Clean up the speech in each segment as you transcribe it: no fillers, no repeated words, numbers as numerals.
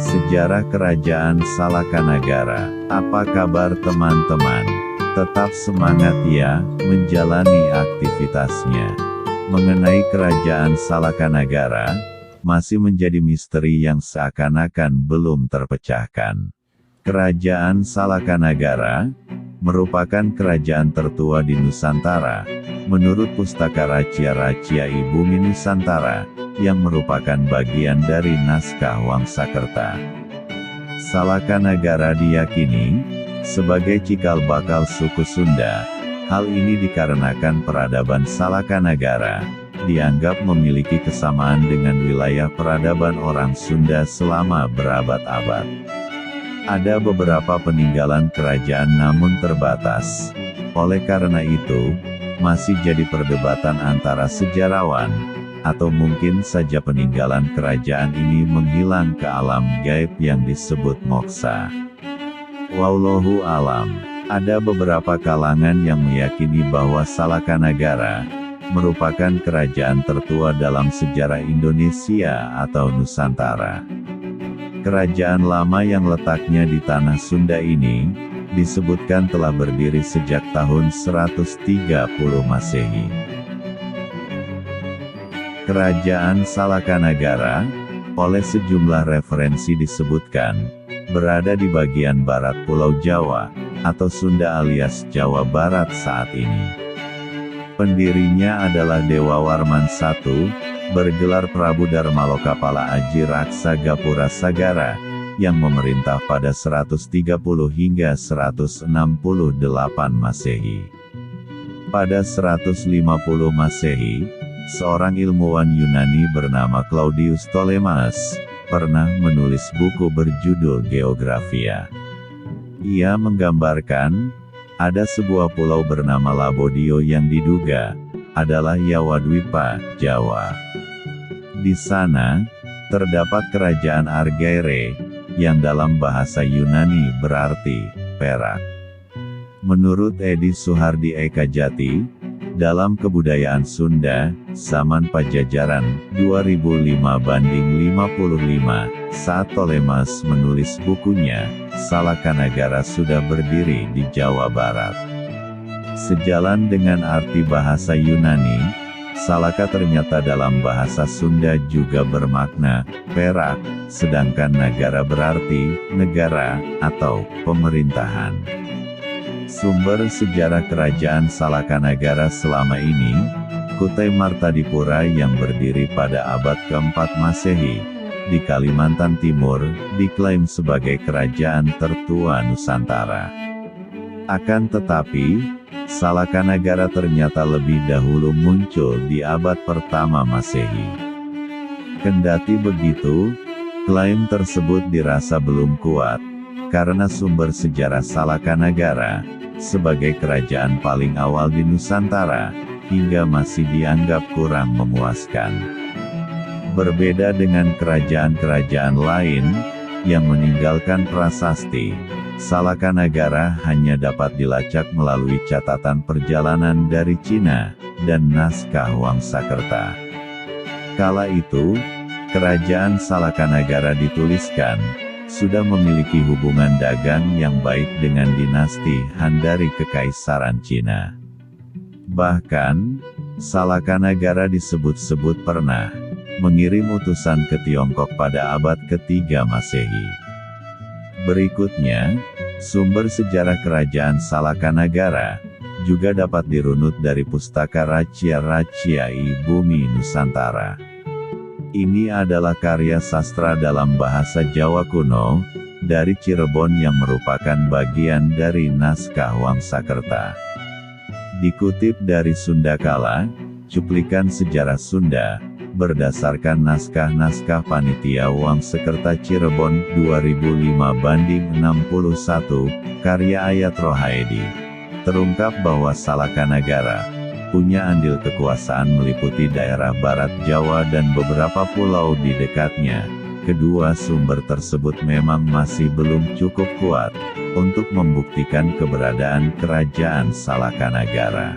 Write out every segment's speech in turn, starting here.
Sejarah Kerajaan Salakanagara. Apa kabar teman-teman? Tetap semangat ya, menjalani aktivitasnya. Mengenai Kerajaan Salakanagara, masih menjadi misteri yang seakan-akan belum terpecahkan. Kerajaan Salakanagara merupakan kerajaan tertua di Nusantara, menurut Pustaka Racia Bumi Nusantara, yang merupakan bagian dari naskah Wangsakerta. Salakanagara diyakini sebagai cikal bakal suku Sunda. Hal ini dikarenakan peradaban Salakanagara dianggap memiliki kesamaan dengan wilayah peradaban orang Sunda selama berabad-abad. Ada beberapa peninggalan kerajaan namun terbatas. Oleh karena itu, masih jadi perdebatan antara sejarawan, atau mungkin saja peninggalan kerajaan ini menghilang ke alam gaib yang disebut moksa. Wallahu alam. Ada beberapa kalangan yang meyakini bahwa Salakanagara merupakan kerajaan tertua dalam sejarah Indonesia atau Nusantara. Kerajaan lama yang letaknya di tanah Sunda ini disebutkan telah berdiri sejak tahun 130 Masehi. Kerajaan Salakanagara, oleh sejumlah referensi disebutkan, berada di bagian barat Pulau Jawa, atau Sunda alias Jawa Barat saat ini. Pendirinya adalah Dewa Warman I, bergelar Prabu Darmalokapala Aji Raksa Gapura Sagara, yang memerintah pada 130 hingga 168 Masehi. Pada 150 Masehi, seorang ilmuwan Yunani bernama Claudius Ptolemaeus pernah menulis buku berjudul Geographia. Ia menggambarkan ada sebuah pulau bernama Labodio yang diduga adalah Yawadwipa, Jawa. Di sana terdapat kerajaan Argaire yang dalam bahasa Yunani berarti perak. Menurut Edi Suhardi Ekajati, dalam Kebudayaan Sunda, Zaman Pajajaran, 2005/55, saat Ptolemaeus menulis bukunya, Salakanagara sudah berdiri di Jawa Barat. Sejalan dengan arti bahasa Yunani, Salaka ternyata dalam bahasa Sunda juga bermakna perak, sedangkan nagara berarti negara atau pemerintahan. Sumber sejarah kerajaan Salakanagara selama ini, Kutai Martadipura yang berdiri pada abad ke-4 Masehi, di Kalimantan Timur, diklaim sebagai kerajaan tertua Nusantara. Akan tetapi, Salakanagara ternyata lebih dahulu muncul di abad pertama Masehi. Kendati begitu, klaim tersebut dirasa belum kuat, karena sumber sejarah Salakanagara sebagai kerajaan paling awal di Nusantara, hingga masih dianggap kurang memuaskan. Berbeda dengan kerajaan-kerajaan lain, yang meninggalkan prasasti, Salakanagara hanya dapat dilacak melalui catatan perjalanan dari Cina, dan naskah Wangsakerta. Kala itu, kerajaan Salakanagara dituliskan sudah memiliki hubungan dagang yang baik dengan dinasti Han dari Kekaisaran Cina. Bahkan, Salakanagara disebut-sebut pernah mengirim utusan ke Tiongkok pada abad ke-3 Masehi. Berikutnya, sumber sejarah kerajaan Salakanagara juga dapat dirunut dari Pustaka Racia Bumi Nusantara. Ini adalah karya sastra dalam bahasa Jawa kuno, dari Cirebon yang merupakan bagian dari naskah Wangsakerta. Dikutip dari Sundakala, cuplikan sejarah Sunda, berdasarkan naskah-naskah Panitia Wangsakerta Cirebon 2005/61, karya Ayat Rohaedi. Terungkap bahwa Salakanagara punya andil kekuasaan meliputi daerah barat Jawa dan beberapa pulau di dekatnya. Kedua sumber tersebut memang masih belum cukup kuat untuk membuktikan keberadaan kerajaan Salakanagara.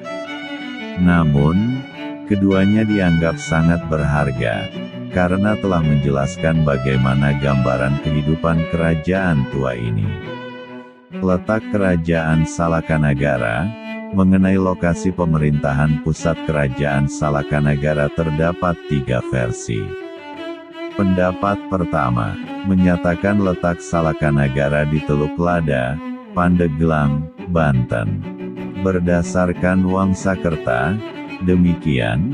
Namun, keduanya dianggap sangat berharga karena telah menjelaskan bagaimana gambaran kehidupan kerajaan tua ini. Letak Kerajaan Salakanagara. Mengenai lokasi pemerintahan pusat Kerajaan Salakanagara terdapat 3 versi. Pendapat pertama, menyatakan letak Salakanagara di Teluk Lada, Pandeglang, Banten. Berdasarkan Wangsakerta, demikian,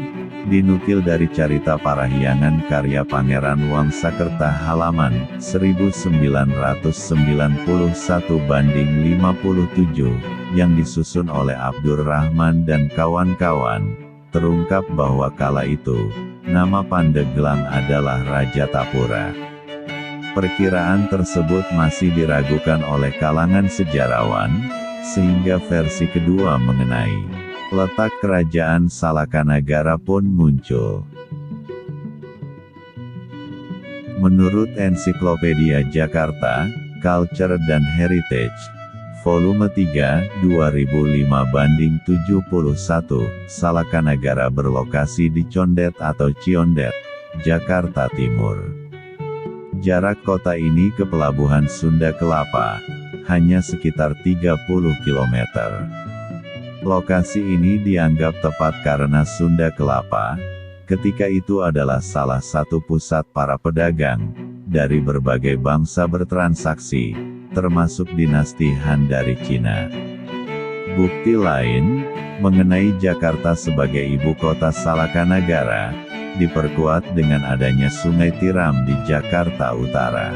dinukil dari Carita Parahyangan karya Pangeran Wangsakerta halaman 1991/57, yang disusun oleh Abdurrahman dan kawan-kawan, terungkap bahwa kala itu, nama Pandeglang adalah Raja Tapura. Perkiraan tersebut masih diragukan oleh kalangan sejarawan, sehingga versi kedua mengenai letak Kerajaan Salakanagara pun muncul. Menurut Ensiklopedia Jakarta, Culture dan Heritage, Volume 3, 2005/71, Salakanagara berlokasi di Condet atau Ciondet, Jakarta Timur. Jarak kota ini ke Pelabuhan Sunda Kelapa hanya sekitar 30 km. Lokasi ini dianggap tepat karena Sunda Kelapa, ketika itu adalah salah satu pusat para pedagang, dari berbagai bangsa bertransaksi, termasuk dinasti Han dari Cina. Bukti lain, mengenai Jakarta sebagai ibu kota Salakanagara, diperkuat dengan adanya Sungai Tiram di Jakarta Utara.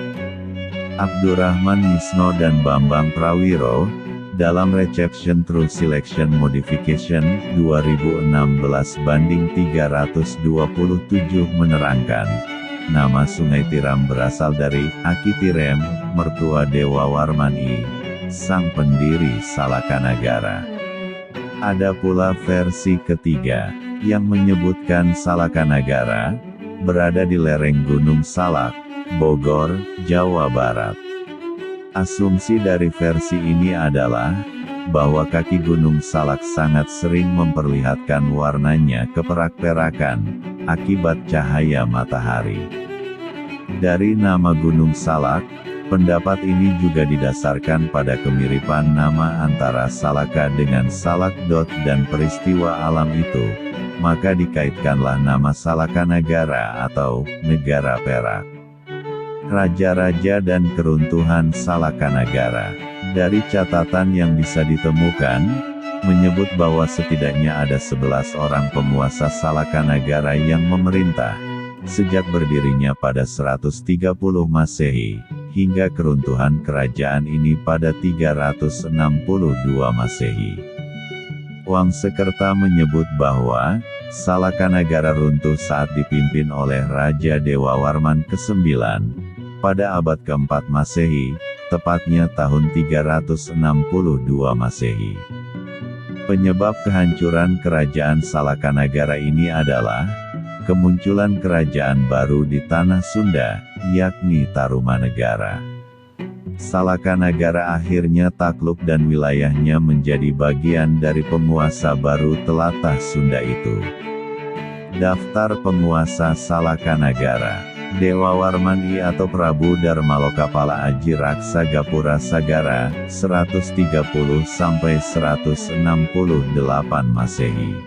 Abdurrahman Misno dan Bambang Prawiro, dalam Reception Through Selection Modification, 2016/327 menerangkan, nama Sungai Tiram berasal dari Aki Tirem, mertua Dewa Warman I, sang pendiri Salakanagara. Ada pula versi ketiga, yang menyebutkan Salakanagara berada di lereng Gunung Salak, Bogor, Jawa Barat. Asumsi dari versi ini adalah, bahwa kaki Gunung Salak sangat sering memperlihatkan warnanya keperak-perakan, akibat cahaya matahari. Dari nama Gunung Salak, pendapat ini juga didasarkan pada kemiripan nama antara Salaka dengan Salak. Dan peristiwa alam itu, maka dikaitkanlah nama Salakanagara atau Negara Perak. Raja-raja dan keruntuhan Salakanagara. Dari catatan yang bisa ditemukan, menyebut bahwa setidaknya ada 11 orang penguasa Salakanagara yang memerintah, sejak berdirinya pada 130 Masehi, hingga keruntuhan kerajaan ini pada 362 Masehi. Wangsakerta menyebut bahwa, Salakanagara runtuh saat dipimpin oleh Raja Dewa Warman ke-9, pada abad ke-4 Masehi, tepatnya tahun 362 Masehi. Penyebab kehancuran kerajaan Salakanagara ini adalah, kemunculan kerajaan baru di tanah Sunda, yakni Tarumanegara. Salakanagara akhirnya takluk dan wilayahnya menjadi bagian dari penguasa baru telatah Sunda itu. Daftar penguasa Salakanagara. Dewa Warman I atau Prabu Darmalokapala Aji Raksa Gapura Sagara, 130-168 Masehi.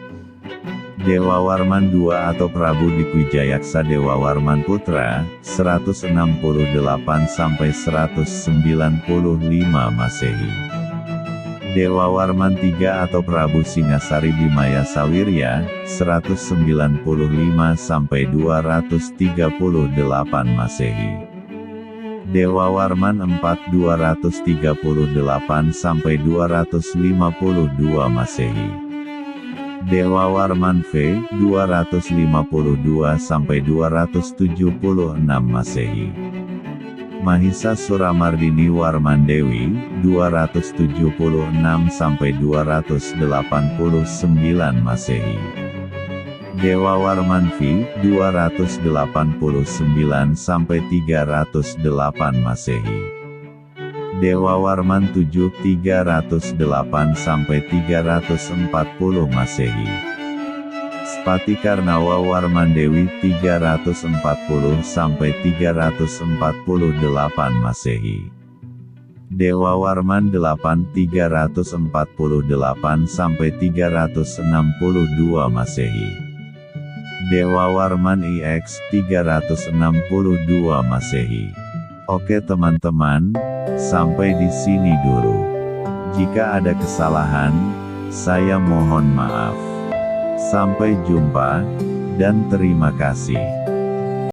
Dewa Warman II atau Prabu Dikwijayaksa Dewa Warman Putra, 168-195 Masehi. Dewa Warman III atau Prabu Singasari Bimaya Sawirya, 195-238 Masehi. Dewa Warman IV 238-252 Masehi. Dewa Warman V 252-276 Masehi. Mahisa Suramardini Warmandewi, 276-289 Masehi. Dewa Warman V, 289-308 Masehi. Dewa Warman VII, 308-340 Masehi. Spatikarnawa Warmandewi 340–348 Masehi. Dewa Warman 8 348–362 Masehi. Dewa Warman IX 362 Masehi. Oke teman-teman, sampai di sini dulu. Jika ada kesalahan, saya mohon maaf. Sampai jumpa, dan terima kasih.